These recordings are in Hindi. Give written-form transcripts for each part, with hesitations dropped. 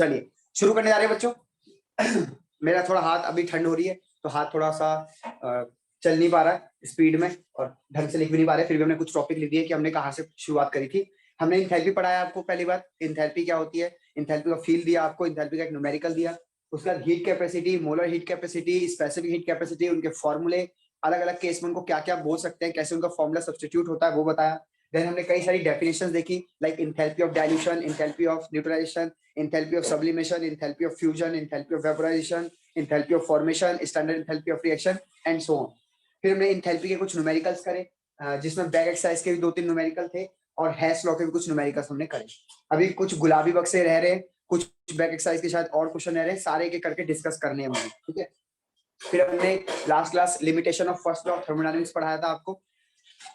चलिए शुरू करने जा रहे हैं बच्चों। मेरा थोड़ा हाथ अभी ठंड हो रही है तो हाथ थोड़ा सा चल नहीं पा रहा है स्पीड में और ढंग से लिख भी नहीं पा रहे। फिर भी हमने कुछ टॉपिक लिख दिए कि हमने कहाँ से शुरुआत करी थी। हमने इंथैल्पी पढ़ाया आपको पहली बार, इंथैल्पी क्या होती है, इंथैल्पी का फील्ड दिया आपको, इंथैल्पी का एक न्यूमेरिकल दिया, उसके बाद heat capacity, molar heat capacity, specific heat capacity, उनके फॉर्मूले, अलग अलग केस में उनको क्या क्या बोल सकते हैं, कैसे उनका फॉर्मूला सब्स्टिट्यूट होता है वो बताया। देन हमने कई सारी डेफिनेशंस देखी, like enthalpy of dilution, enthalpy of neutralisation, enthalpy of sublimation, enthalpy of fusion, enthalpy of vaporization, enthalpy of formation, standard enthalpy of reaction and so on। फिर हमने enthalpy के कुछ न्यूमेरिकल्स करे, जिसमें बैक एक्सरसाइज के भी 2-3 न्यूमेरिकल थे और हैश लॉ के भी कुछ न्यूमेरिकल्स हमने करे। अभी कुछ गुलाबी बक्से रह रहे, कुछ बैक एक्सरसाइज के शायद और क्वेश्चन रह रहे, सारे के करके डिस्कस करने हैं मुझे, ठीक है। फिर हमने last class limitation of first law of thermodynamics पढ़ाया था आपको।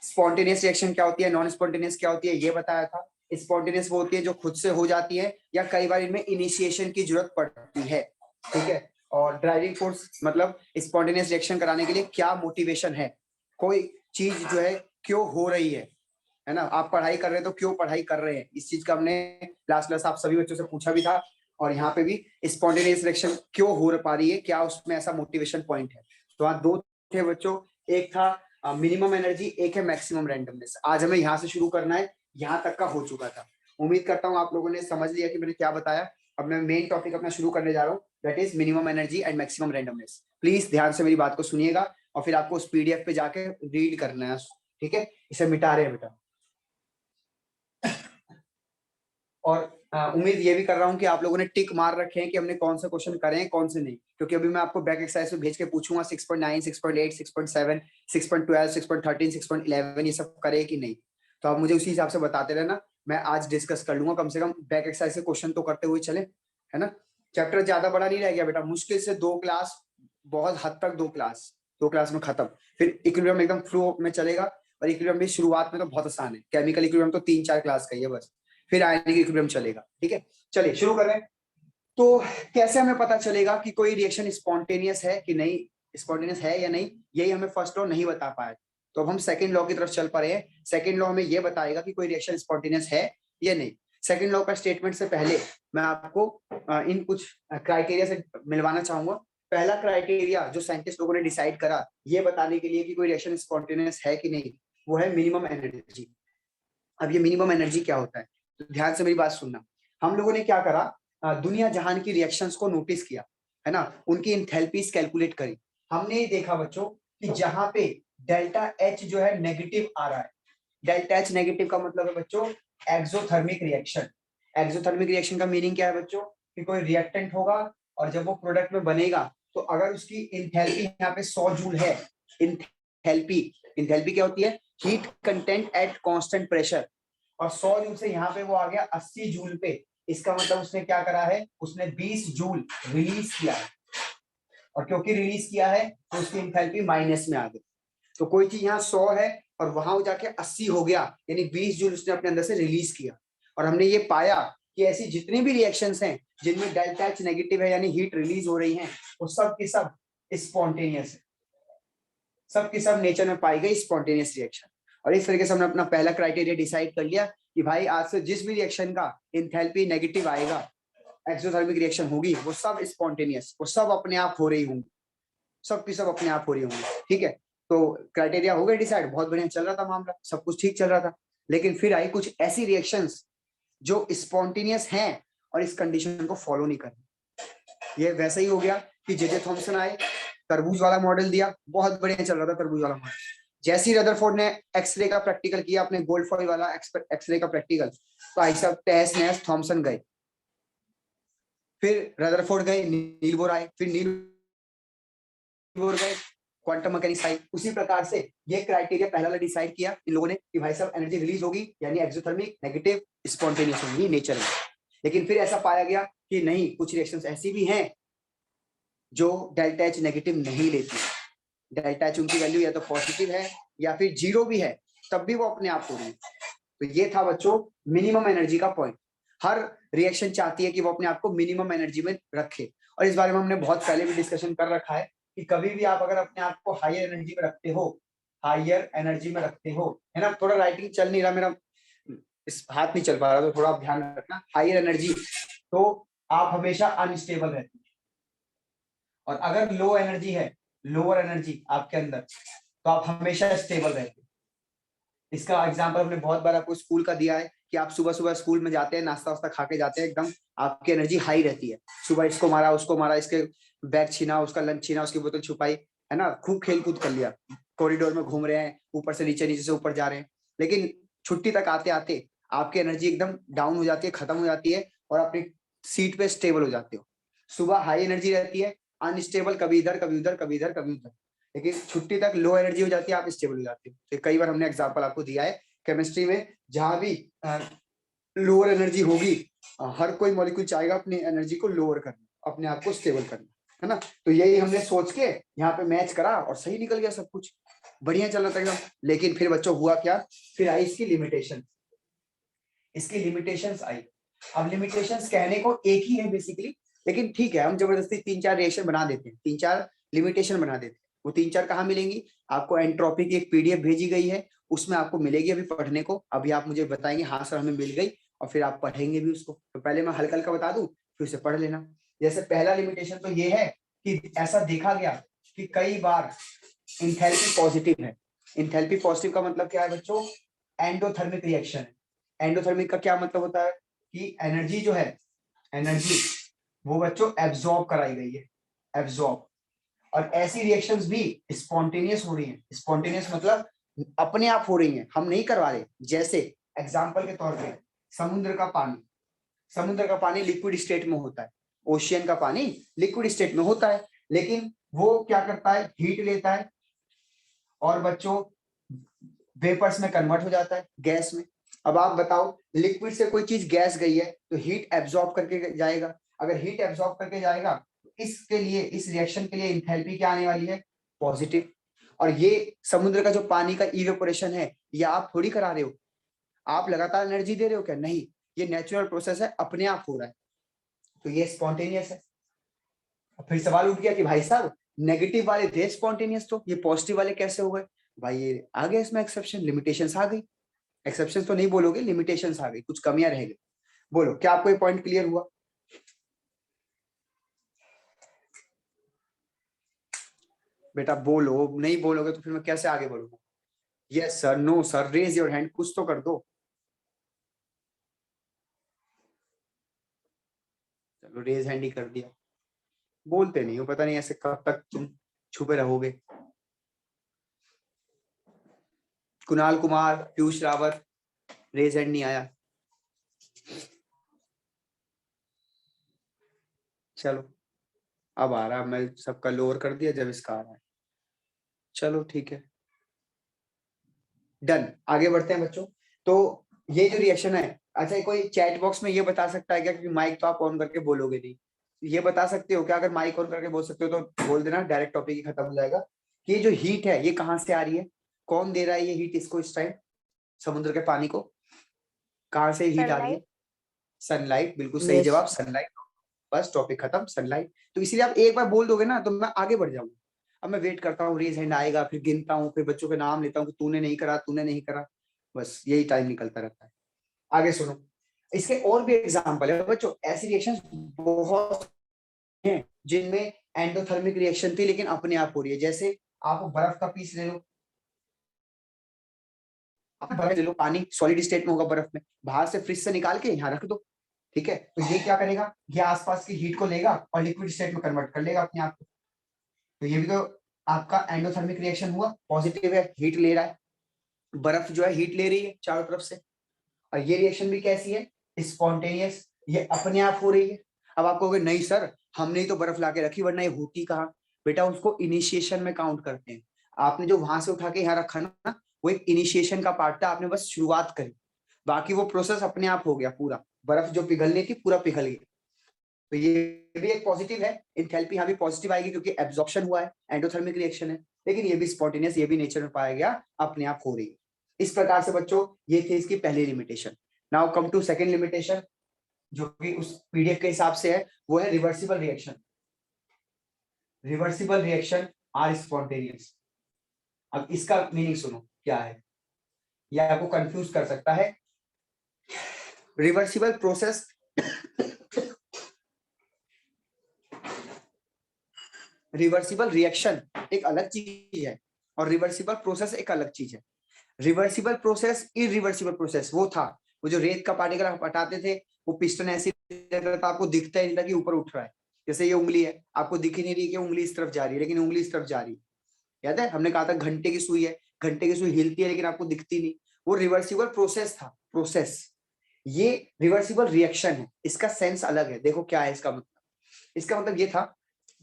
स्पॉन्टेनियस रिएक्शन क्या होती है, नॉन स्पॉन्टेनियस क्या होती है ये बताया था। स्पॉन्टेनियस वो होती है जो खुद से हो जाती है या कई बार इनमें इनिशिएशन की जरूरत पड़ती है, ठीक है। और ड्राइविंग फोर्स मतलब स्पॉन्टेनियस रिएक्शन कराने के लिए क्या मोटिवेशन है, कोई चीज जो है क्यों हो रही है ना। आप पढ़ाई कर रहे हैं तो क्यों पढ़ाई कर रहे हैं, इस चीज का हमने लास्ट क्लास आप सभी बच्चों से पूछा भी था। और यहाँ पे भी स्पॉन्टेनियस रिएक्शन क्यों हो पा रही है, क्या उसमें ऐसा मोटिवेशन पॉइंट है। तो वहाँ 2 थे बच्चों, एक था मिनिमम एनर्जी, एक है मैक्सिमम रैंडमनेस। आज हमें यहाँ से शुरू करना है, यहाँ तक का हो चुका था। उम्मीद करता हूँ आप लोगों ने समझ लिया कि मैंने क्या बताया। अब मैं मेन टॉपिक अपना शुरू करने जा रहा हूँ, that is minimum energy and maximum randomness. Please ध्यान से मेरी बात को सुनिएगा और फिर आपको उस पीडीएफ पे जाके रीड करना है, ठीक है। इसे मिटा रहे हैं बेटा। और उम्मीद ये भी कर रहा हूँ कि आप लोगों ने टिक मार रखे हैं कि हमने कौन से क्वेश्चन करे हैं कौन से नहीं, क्योंकि अभी मैं आपको बैक एक्सरसाइज में भेज के पूछूंगा 6.9, 6.8, 6.7, 6.12, 6.13, 6.11 ये सब करे कि नहीं। तो आप मुझे उसी हिसाब से बताते रहना, मैं आज डिस्कस कर लूंगा। कम से कम बैक एक्सरसाइज के क्वेश्चन तो करते हुए चले, है ना। चैप्टर ज्यादा बड़ा नहीं रह गया बेटा, मुश्किल से 2 क्लास, बहुत हद तक 2 क्लास में खत्म। फिर इक्विलिब्रियम एकदम फ्लो में चलेगा, और इक्विलिब्रियम भी शुरुआत में तो बहुत आसान है, केमिकल इक्विलिब्रियम तो 3-4 क्लास का ही है बस, फिर आयनिक इक्विलिब्रियम चलेगा, ठीक है। चलिए शुरू कर रहे हैं। तो कैसे हमें पता चलेगा कि कोई रिएक्शन स्पॉन्टेनियस है कि नहीं, स्पॉन्टेनियस है या नहीं, यही हमें फर्स्ट लॉ नहीं बता पाया। तो अब हम सेकंड लॉ की तरफ चल पड़े हैं। सेकंड लॉ में ये बताएगा कि कोई रिएक्शन स्पॉन्टेनियस है या नहीं। सेकंड लॉ का स्टेटमेंट से पहले मैं आपको इन कुछ क्राइटेरिया से मिलवाना चाहूंगा। पहला क्राइटेरिया जो साइंटिस्ट लोगों ने डिसाइड करा ये बताने के लिए कि कोई रिएक्शन स्पॉन्टेनियस है कि नहीं, वो है मिनिमम एनर्जी। अब ये मिनिमम एनर्जी क्या होता है, तो ध्यान से मेरी बात सुनना। हम लोगों ने क्या करा, दुनिया जहान की रिएक्शंस को नोटिस किया, है ना, उनकी इंथैल्पीज कैलकुलेट करी। हमने ये देखा बच्चों कि जहां पे डेल्टा एच जो है नेगेटिव आ रहा है, डेल्टा एच नेगेटिव का मतलब है बच्चों एक्सोथर्मिक रिएक्शन। एक्सोथर्मिक रिएक्शन का मीनिंग क्या है बच्चों, कि कोई रिएक्टेंट होगा और जब वो प्रोडक्ट में बनेगा तो अगर उसकी इंथैल्पी यहाँ पे 100 जूल है, इंथैल्पी, इंथैल्पी क्या होती है, heat content at constant pressure, और 100 जूल से यहाँ पे वो आ गया 80 जूल पे। इसका मतलब उसने क्या करा है, उसने 20 जूल रिलीज किया है, और क्योंकि रिलीज किया है तो उसकी इंथैल्पी माइनस में आ गई। तो कोई चीज यहाँ 100 है और वहां जाके 80 हो गया, यानी 20 जूल उसने अपने अंदर से रिलीज किया। और हमने ये पाया कि ऐसी जितनी भी रिएक्शंस हैं जिनमें डेल्टा एच नेगेटिव है यानी हीट रिलीज हो रही है, वो सब की सब स्पॉन्टेनियस है, सब की सब नेचर में पाई गई स्पॉन्टेनियस रिएक्शन। और इस तरीके से हमने अपना पहला क्राइटेरिया डिसाइड कर लिया कि भाई आज से जिस भी रिएक्शन का इंथैल्पी नेगेटिव आएगा, एक्सोथर्मिक रिएक्शन होगी, वो सब स्पॉन्टेनियस, वो सब अपने आप हो रही होंगी, सब की सब अपने आप हो रही होंगी, ठीक है। तो क्राइटेरिया हो गए डिसाइड, बहुत बढ़िया चल रहा था मामला, सब कुछ ठीक चल रहा था। लेकिन फिर आई कुछ ऐसी रिएक्शंस जो स्पॉन्टेनियस हैं और इस कंडीशन को फॉलो नहीं कर रही। ये वैसा ही हो गया कि जे थॉमसन आए, तरबूज वाला मॉडल दिया, बहुत बढ़िया चल रहा था तरबूज वाला मॉडल। जैसे ही रदरफोर्ड ने एक्सरे का प्रैक्टिकल किया, अपने गोल्ड फॉइल वाला एक्सरे का प्रैक्टिकल, तो आई सब तहस नहस, थॉमसन गए, फिर रदरफोर्ड गए, नील बोर आए, फिर नील बोर गए, क्वांटम मैकेनिक्स आई। उसी प्रकार से ये क्राइटेरिया पहला डिसाइड किया इन लोगों ने कि भाई साहब एनर्जी रिलीज होगी यानी एक्सोथर्मिक नेगेटिव स्पॉन्टेनियस होगी नेचर में। लेकिन फिर ऐसा पाया गया कि नहीं, कुछ रिएक्शंस ऐसी भी हैं जो डेल्टा एच नेगेटिव नहीं लेती, डेल्टा एच उनकी वैल्यू या तो पॉजिटिव है या फिर 0 भी है, तब भी वो अपने आप हो रही है। तो ये था बच्चों मिनिमम एनर्जी का पॉइंट। हर रिएक्शन चाहती है कि वो अपने आप को मिनिमम एनर्जी में रखे, और इस बारे में हमने बहुत पहले भी डिस्कशन कर रखा है कि कभी भी आप अगर अपने आप को हायर एनर्जी में रखते हो, हायर एनर्जी में रखते हो, है ना, थोड़ा राइटिंग चल नहीं रहा मेरा, इस हाथ नहीं चल पा रहा, तो थोड़ा ध्यान रखना, हायर एनर्जी, तो आप हमेशा अनस्टेबल रहते हैं। और अगर लो एनर्जी है, लोअर एनर्जी आपके अंदर, तो आप हमेशा स्टेबल रहते हैं। इसका एग्जांपल हमने बहुत बार आपको स्कूल का दिया है कि आप सुबह सुबह स्कूल में जाते हैं, नाश्ता वास्ता खा के जाते हैं, एकदम आपकी एनर्जी हाई रहती है। सुबह इसको मारा, उसको मारा, इसके बैग छीना, उसका लंच छीना, उसकी बोतल छुपाई, है ना, खूब खेल कूद कर लिया, कॉरिडोर में घूम रहे हैं, ऊपर से नीचे, नीचे से ऊपर जा रहे हैं। लेकिन छुट्टी तक आते आते आपकी एनर्जी एकदम डाउन हो जाती है, खत्म हो जाती है, और अपनी सीट पे स्टेबल हो जाते हो। सुबह हाई एनर्जी रहती है, अनस्टेबल, कभी इधर कभी उधर, कभी इधर कभी उधर। लेकिन छुट्टी तक लो एनर्जी हो जाती है, आप स्टेबल हो जाते हो। तो कई बार हमने एग्जांपल आपको दिया है केमिस्ट्री में, जहां भी लोअर एनर्जी होगी, हर कोई मॉलिक्यूल चाहेगा अपनी एनर्जी को लोअर करना, अपने आप को स्टेबल करना, है ना। तो यही हमने सोच के यहाँ पे मैच करा और सही निकल गया, सब कुछ बढ़िया चल रहा था एकदम। लेकिन फिर बच्चों हुआ क्या, फिर आई इसकी लिमिटेशन, इसकी लिमिटेशंस आई। अब लिमिटेशंस कहने को एक ही है बेसिकली, लेकिन ठीक है, हम जबरदस्ती 3-4 रिएक्शन बना देते हैं, 3-4 लिमिटेशन बना देते हैं। वो 3-4 कहाँ मिलेंगी आपको? एंट्रोपी की एक पीडीएफ भेजी गई है, उसमें आपको मिलेगी अभी पढ़ने को। अभी आप मुझे बताएंगे हाँ सर हमें मिल गई, और फिर आप पढ़ेंगे भी उसको। तो पहले मैं हल्का हल्का बता दूं, फिर उसे पढ़ लेना। जैसे पहला लिमिटेशन तो ये है कि ऐसा देखा गया कि कई बार इंथैल्पी पॉजिटिव है। इंथैल्पी पॉजिटिव का मतलब क्या है बच्चों? एंडोथर्मिक रिएक्शन है। एंडोथर्मिक का क्या मतलब होता है कि एनर्जी जो है, एनर्जी वो बच्चों एब्जॉर्ब कराई गई है, एब्जॉर्ब। और ऐसी रिएक्शंस भी स्पॉन्टेनियस हो रही हैं। स्पॉन्टेनियस मतलब अपने आप हो रही हैं, हम नहीं करवा रहे। जैसे एग्जांपल के तौर पे समुद्र का पानी, समुद्र का पानी लिक्विड स्टेट में होता है, ओशियन का पानी लिक्विड स्टेट में होता है, लेकिन वो क्या करता है, हीट लेता है और बच्चों वेपर्स में कन्वर्ट हो जाता है, गैस में। अब आप बताओ, लिक्विड से कोई चीज गैस गई है तो हीट एब्जॉर्ब करके जाएगा। अगर हीट एब्जॉर्ब करके जाएगा तो इसके लिए, इस रिएक्शन के लिए इंथैल्पी क्या आने वाली है? पॉजिटिव। और ये समुद्र का जो पानी का इवेपोरेशन है, ये आप थोड़ी करा रहे हो, आप लगातार एनर्जी दे रहे हो क्या? नहीं, ये नेचुरल प्रोसेस है, अपने आप हो रहा है, तो ये स्पॉन्टेनियस है। फिर सवाल उठ गया कि भाई साहब नेगेटिव वाले थे स्पॉन्टेनियस, तो ये पॉजिटिव वाले कैसे हो गए? भाई ये आ गया इसमें एक्सेप्शन, लिमिटेशंस आ गई। एक्सेप्शन तो नहीं बोलोगे, लिमिटेशंस आ गई, कुछ कमियां रह गई। बोलो, क्या आपको ये पॉइंट क्लियर हुआ? बेटा बोलो, नहीं बोलोगे तो फिर मैं कैसे आगे बढ़ूंगा? Yes sir, no sir, raise your hand, कुछ तो कर दो। चलो रेज हैंड ही कर दिया, बोलते नहीं हो, पता नहीं ऐसे कब तक तुम छुपे रहोगे। कुणाल कुमार, पीयूष रावत, रेज हैंड नहीं आया। चलो अब आ रहा, मैं सबका लोअर कर दिया जब इसका आ रहा है। चलो ठीक है, डन, आगे बढ़ते हैं बच्चों। तो ये जो रिएक्शन है, अच्छा कोई चैट बॉक्स में ये बता सकता है क्या, क्योंकि माइक तो आप ऑन करके बोलोगे नहीं, ये बता सकते हो क्या? अगर माइक ऑन करके बोल सकते हो तो बोल देना, डायरेक्ट टॉपिक ही खत्म हो जाएगा। कि ये जो हीट है ये कहाँ से आ रही है? कौन दे रहा है ये हीट इसको इस टाइम, समुद्र के पानी को? कहाँ से हीट आ रही है? सनलाइट। सनलाइट, बिल्कुल सही यस। जवाब, सनलाइट। बस टॉपिक खत्म, सनलाइट। तो इसीलिए आप एक बार बोल दोगे ना तो मैं आगे बढ़ जाऊंगा। अब मैं वेट करता हूँ, रेज हैंड आएगा, फिर गिनता हूँ, फिर बच्चों के नाम लेता हूँ कि तूने नहीं करा, तूने नहीं करा, बस यही टाइम निकलता रहता है। आगे सुनो, इसके और भी एग्जांपल है बच्चों। ऐसी रिएक्शंस बहुत हैं जिनमें एंडोथर्मिक रिएक्शन थी लेकिन अपने आप हो रही है। जैसे आप बर्फ का पीस ले लो, आप बर्फ ले लो, पानी सॉलिड स्टेट में होगा, बर्फ में बाहर से फ्रिज से निकाल के यहाँ रख दो, ठीक है, तो ये क्या करेगा, ये आसपास की हीट को लेगा और लिक्विड स्टेट में कन्वर्ट कर लेगा अपने आप को। तो ये भी तो आपका एंडोथर्मिक रिएक्शन हुआ, पॉजिटिव है, हीट ले रहा है, बर्फ जो है हीट ले रही है चारों तरफ से। और ये रिएक्शन भी कैसी है? स्पॉन्टेनियस, ये अपने आप हो रही है। अब आप कहोगे नहीं सर, हमने ही तो बर्फ ला के रखी, वरना ये होती कहाँ? बेटा उसको इनिशिएशन में काउंट करते हैं। आपने जो वहां से उठा के यहाँ रखा ना, वो एक इनिशिएशन का पार्ट था, आपने बस शुरुआत करी, बाकी वो प्रोसेस अपने आप हो गया पूरा। बर्फ जो पिघलनी थी पूरा पिघल गया। तो ये भी एक पॉजिटिव है, इंथैल्पी यहाँ भी पॉजिटिव आएगी क्योंकि एब्जॉर्प्शन हुआ है, एंडोथर्मिक रिएक्शन है। लेकिन ये भी स्पॉन्टेनियस, ये भी नेचर में पाया गया, अपने आप हो रही है। इस प्रकार से बच्चों ये थी इसकी पहली limitation. Now come to second limitation, जो कि उस पीडीएफ के हिसाब से है, वो है reversible reaction. Reversible reaction are spontaneous. अब इसका मीनिंग सुनो क्या है, यह आपको कंफ्यूज कर सकता है। रिवर्सिबल प्रोसेस रिवर्सिबल रिएक्शन एक अलग चीज है और रिवर्सिबल प्रोसेस एक अलग चीज है। रिवर्सिबल प्रोसेस, इरिवर्सिबल प्रोसेस वो था, वो जो रेत का पार्टिकल आप हटाते थे, वो पिस्टन ऐसे था, आपको दिखता ही नहीं था कि ऊपर उठ रहा है। जैसे ये उंगली है, आपको दिख ही नहीं रही कि उंगली इस तरफ जा रही है, लेकिन उंगली इस तरफ जा रही है। याद है हमने कहा था घंटे की सुई है, घंटे की सुई हिलती है लेकिन आपको दिखती नहीं, वो रिवर्सिबल प्रोसेस था, प्रोसेस। ये रिवर्सिबल रिएक्शन है, इसका सेंस अलग है। देखो क्या है इसका मतलब, इसका मतलब ये था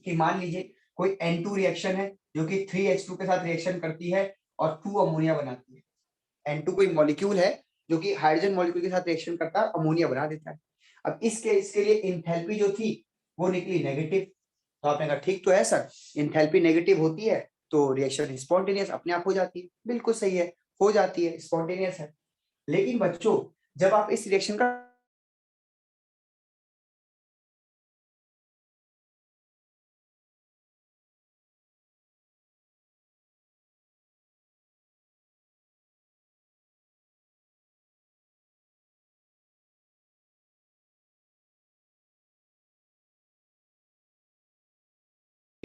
कि मान लीजिए कोई N2 रिएक्शन है जो कि 3H2 के साथ रिएक्शन करती है और 2 अमोनिया बनाती है। N2 कोई मॉलिक्यूल है जो कि हाइड्रोजन मॉलिक्यूल के साथ रिएक्शन करता है, अमोनिया बना देता है। अब इसके लिए इंथैल्पी जो थी वो निकली नेगेटिव। तो आपने कहा ठीक तो है सर, इंथैल्पी नेगेटिव होती है तो रिएक्शन स्पॉन्टेनियस अपने आप हो जाती है। बिल्कुल सही है, हो जाती है, स्पॉन्टेनियस है। लेकिन बच्चों जब आप इस रिएक्शन का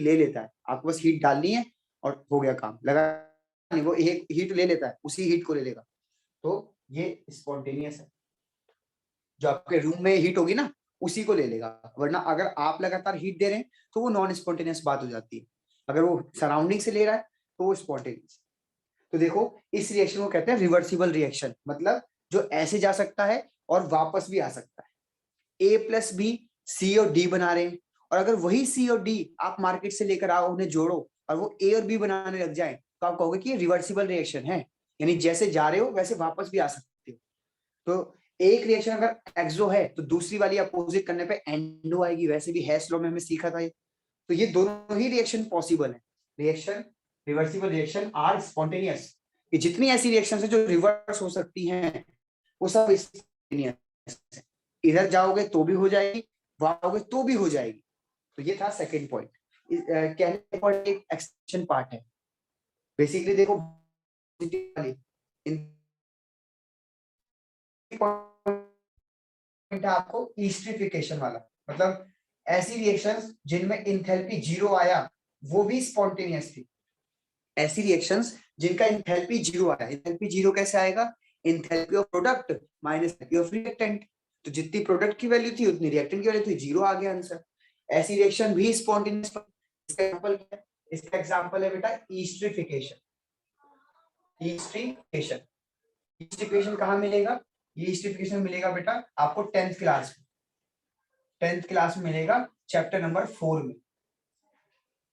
ले लेता है, आपको बस हीट डालनी है और हो गया काम, लगा नहीं, वो एक हीट ले लेता है, उसी हीट को ले लेगा। तो ये स्पॉन्टेनियस है, जो आपके रूम में हीट होगी ना उसी को ले लेगा। वरना अगर आप लगातार हीट दे रहे हैं तो वो नॉन स्पॉन्टेनियस बात हो जाती है। अगर वो सराउंडिंग से ले रहा है तो वो स्पॉन्टेनियस। तो देखो इस रिएक्शन को कहते हैं रिवर्सिबल रिएक्शन, मतलब जो ऐसे जा सकता है और वापस भी आ सकता है। A प्लस बी सी और डी बना रहे हैं, और अगर वही सी और डी आप मार्केट से लेकर आओ, उन्हें जोड़ो और वो ए और बी बनाने लग जाए तो आप कहोगे कि ये रिवर्सिबल रिएक्शन है, यानी जैसे जा रहे हो वैसे वापस भी आ सकते हो। तो एक रिएक्शन अगर एक्सो है तो दूसरी वाली अपोजिट करने पे एंडो आएगी, वैसे भी हैश लॉ में हमने सीखा था ये। तो ये दोनों ही रिएक्शन पॉसिबल है। Reaction, reversible reaction are spontaneous. ये जितनी ऐसी रिएक्शन है जो रिवर्स हो सकती हैं वो सब स्पॉन्टेनियस है। इधर जाओगे तो भी हो जाएगी, वहां जाओगे तो भी हो जाएगी। तो ये था सेकंड पॉइंट। कहने का एक एक्सटेंशन पार्ट है। बेसिकली देखो आपको ईस्ट्रिफिकेशन वाला, मतलब ऐसी रिएक्शंस जिनमें इंथैल्पी जीरो आया वो भी स्पॉन्टेनियस थी। ऐसी रिएक्शंस जिनका इंथैल्पी जीरो आया, इंथैल्पी जीरो कैसे आएगा, enthalpy of product minus enthalpy of reactant. तो जितनी प्रोडक्ट की वैल्यू थी उतनी रिएक्टेंट की वैल्यू थी, जीरो आ गया आंसर। ऐसी रिएक्शन भी स्पॉन्टेनियस। इसका एग्जांपल क्या है, इसका एग्जांपल है बेटा ईस्ट्रिफिकेशन। ईस्ट्रिफिकेशन, ईस्ट्रिफिकेशन कहाँ मिलेगा, ये ईस्ट्रिफिकेशन मिलेगा बेटा आपको 10th क्लास में। 10th क्लास में मिलेगा चैप्टर नंबर 4 में।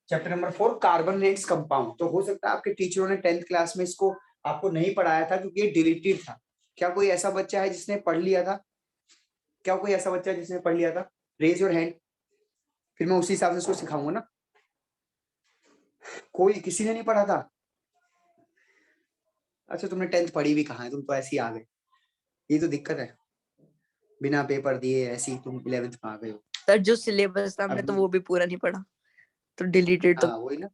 Chapter number 4 carbonates compound. तो हो सकता है आपके टीचरों ने 10th क्लास में इसको आपको नहीं पढ़ाया था क्योंकि ये डिलीटेड था। क्या कोई ऐसा बच्चा है जिसने पढ़ लिया था, क्या कोई ऐसा बच्चा है जिसने पढ़ लिया था, रेज योर हैंड, फिर मैं उसी हिसाब से इसको सिखाऊंगा ना। कोई किसी ने नहीं पढ़ा था? अच्छा तुमने 10th पढ़ी भी कहाँ है, तुम तो ऐसे ही आ गए, ये तो दिक्कत है, बिना पेपर दिए ऐसे ही तुम 11th में आ गए हो। सर जो सिलेबस था हमने तो वो भी पूरा नहीं पढ़ा, तो डिलीटेड तो वही ना,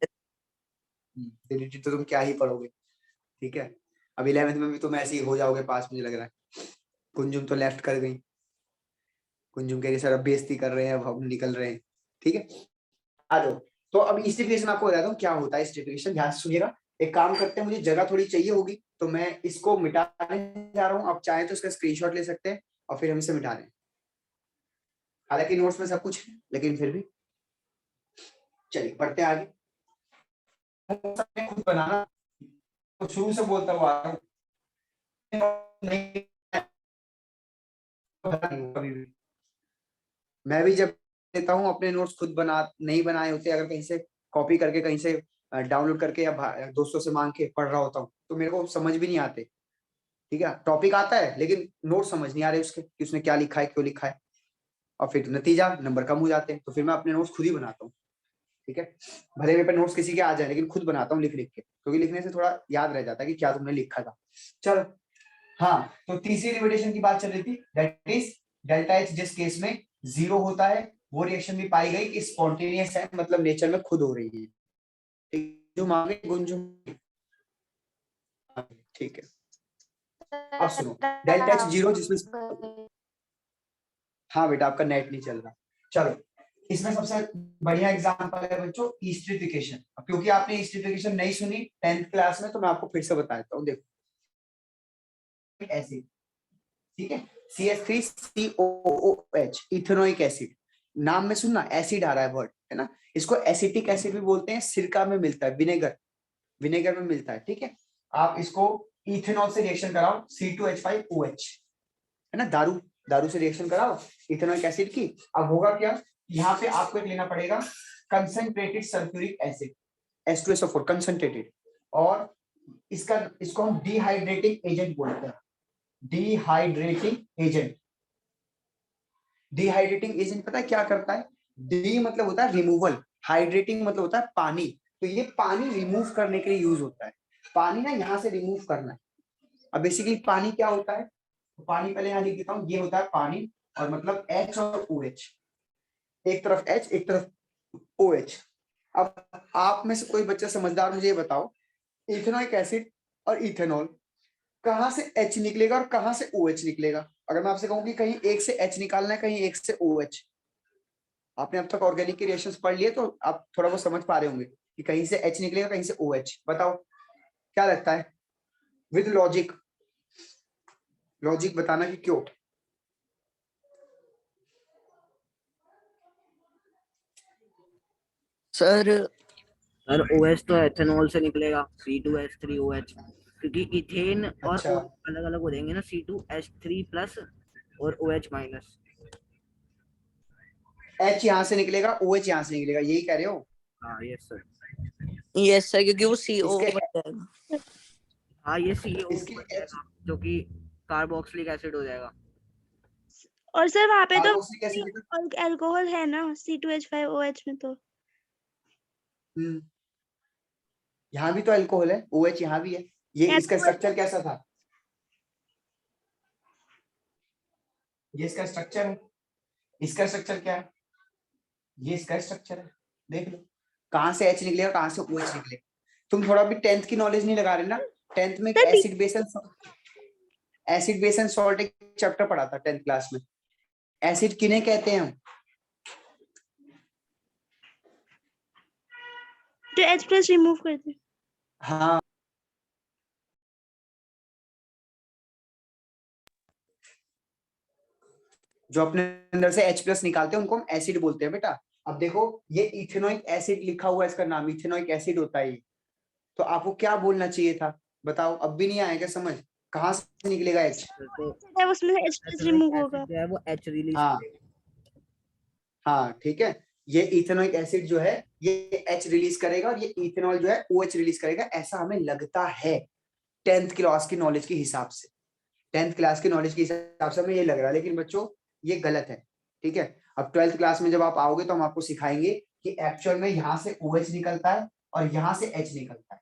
डिलीटेड तो तुम क्या ही पढ़ोगे। ठीक है, अब 11th में भी तुम ऐसे ही हो जाओगे पास, मुझे लग रहा है। कुंजुम तो लेफ्ट कर गई, कुंजुम कह रही सर अब बेइज्जती कर रहे हैं, अब हम निकल रहे हैं। ठीक है, आ जाओ। तो अब स्टिफिकेशन आपको बताता हूँ क्या होता है स्टिफिकेशन, ध्यान से सुनिएगा। एक काम करते हैं, मुझे जगह थोड़ी चाहिए होगी तो मैं इसको मिटाने जा रहा हूँ। आप चाहे तो इसका स्क्रीनशॉट ले सकते हैं और फिर हम इसे मिटा दें। हालांकि नोट्स में सब कुछ है लेकिन फिर भी चलिए पढ़ते हैं आगे। खुद बनाना तो शुरू से बोलता हुआ आ रहा हूँ, नहीं कभी भी मैं भी जब देता हूँ अपने नोट्स खुद बना नहीं बनाए होते, अगर कहीं से कॉपी करके कहीं से डाउनलोड करके या दोस्तों से मांग के पढ़ रहा होता हूँ तो मेरे को समझ भी नहीं आते। ठीक है, टॉपिक आता है लेकिन नोट समझ नहीं आ रहे उसके कि उसने क्या लिखा है, क्यों लिखा है, और फिर नतीजा नंबर कम हो जाते हैं। तो फिर मैं अपने नोट्स खुद ही बनाता हूँ। ठीक है, भले मेरे पे नोट्स किसी के आ जाए लेकिन खुद बनाता हूँ लिख लिख के, क्योंकि लिखने से थोड़ा याद रह जाता है कि क्या तुमने लिखा था। चलो हाँ, तो तीसरी लिमिटेशन की बात चल रही थी, दैट इज डेल्टा एच जिस केस में जीरो होता है वो रिएक्शन भी पाई गई कि स्पॉन्टेनियस है, मतलब नेचर में खुद हो रही है। गुंजुम आ गई, गुंजुम। ठीक है, अब सुनो, डेल्टा एच जीरो जिसमें, हाँ बेटा आपका नेट नहीं चल रहा। चलो इसमें सबसे बढ़िया एग्जांपल है बच्चों ईस्टरिफिकेशन। क्योंकि आपने ईस्टरिफिकेशन नहीं सुनी 10th क्लास में, तो मैं आपको फिर से बता देता हूँ। देखो एसिड, ठीक है, CH3COOH, इथेनोइक एसिड। नाम में सुनना एसिड आ रहा है वर्ड, है ना। इसको एसिटिक एसिड भी बोलते हैं, सिरका में मिलता है, विनेगर, विनेगर में मिलता है, ठीक है। आप इसको इथेनॉल से रिएक्शन कराओ, C2H5OH, है ना, दारू, दारू से रिएक्शन कराओ इथेनोइक एसिड की। अब होगा क्या, यहाँ पे आपको एक लेना पड़ेगा concentrated sulphuric acid, H2SO4 concentrated, और इसको हम डिहाइड्रेटिंग एजेंट बोलते हैं, डिहाइड्रेटिंग एजेंट। डिहाइड्रेटिंग एजेंट पता है क्या करता है? डी मतलब होता है रिमूवल, हाइड्रेटिंग मतलब होता है पानी। तो ये पानी रिमूव करने के लिए यूज होता है, पानी ना यहाँ से रिमूव करना है। अब बेसिकली पानी क्या होता है, तो पानी पहले यहाँ लिख देता हूँ, ये होता है पानी, और मतलब H और OH, एक तरफ H एक तरफ OH। अब आप में से कोई बच्चा समझदार मुझे ये बताओ, इथेनोइक एसिड और इथेनॉल, कहां से H निकलेगा और कहां से OH निकलेगा? अगर मैं आपसे कहूं कि कहीं एक से H निकालना है, कहीं एक से OH, आपने अब तक ऑर्गेनिक के रिएक्शंस पढ़ लिए तो आप थोड़ा बहुत समझ पा रहे होंगे कि कहीं से H निकलेगा कहीं से OH। बताओ क्या लगता है? विद लॉजिक, लॉजिक बताना कि क्यों। सर सर OH तो एथेनॉल से निकलेगा, C2H3OH, क्योंकि इथेन और अच्छा, OH अलग अलग हो जाएंगे ना, C2H3 प्लस और OH माइनस। H यहाँ से निकलेगा, OH यहाँ से निकलेगा, यही कह रहे हो? हाँ यस सर। यस सर, क्योंकि वो CO इसके बन जाएगा। हाँ ये CO इसके बन जाएगा, जो कि कार्बोक्सिलिक एसिड हो जाएगा। और सर वहाँ पे तो कार्बोक्सिलिक एसिड, अल्कोहल है ना C2H5OH में तो। यहाँ भी तो अल्कोहल है, OH यहाँ भी है। ये इसका स्ट्रक्चर कैसा था? ये इसका स्ट्रक्चर है, इसका स्ट्रक्चर क्या है? ये इसका स्ट्रक्चर है, देख लो कहां से H निकलेगा कहां से OH निकलेगा। तुम थोड़ा भी 10th की नॉलेज नहीं लगा रहे ना। 10th में sir, acid base and salt एक चैप्टर पढ़ा था 10th क्लास में। एसिड किन्हें कहते हैं हम? जो H+ रिमूव करते हैं। हाँ, जो अपने अंदर से H+ निकालते हैं उनको हम एसिड बोलते हैं बेटा। अब देखो ये इथेनोइक एसिड लिखा हुआ है, इसका नाम इथेनोइक एसिड होता है। तो आपको क्या बोलना चाहिए था बताओ? अब भी नहीं आया क्या समझ? कहां से निकलेगा H? तो उसमें से H+ रिमूव होगा। जो है वो H रिलीज हाँ हाँ, ठीक है। ये इथेनोइक एसिड जो है ये H रिलीज करेगा और ये इथेनॉल जो है OH रिलीज करेगा, ऐसा हमें लगता है 10th क्लास की नॉलेज के हिसाब से। 10th क्लास की नॉलेज के हिसाब से हमें ये लग रहा है, लेकिन बच्चों ये गलत है, ठीक है। अब 12th क्लास में जब आप आओगे तो हम आपको सिखाएंगे कि एक्चुअल में यहाँ से OH निकलता है और यहाँ से H निकलता है।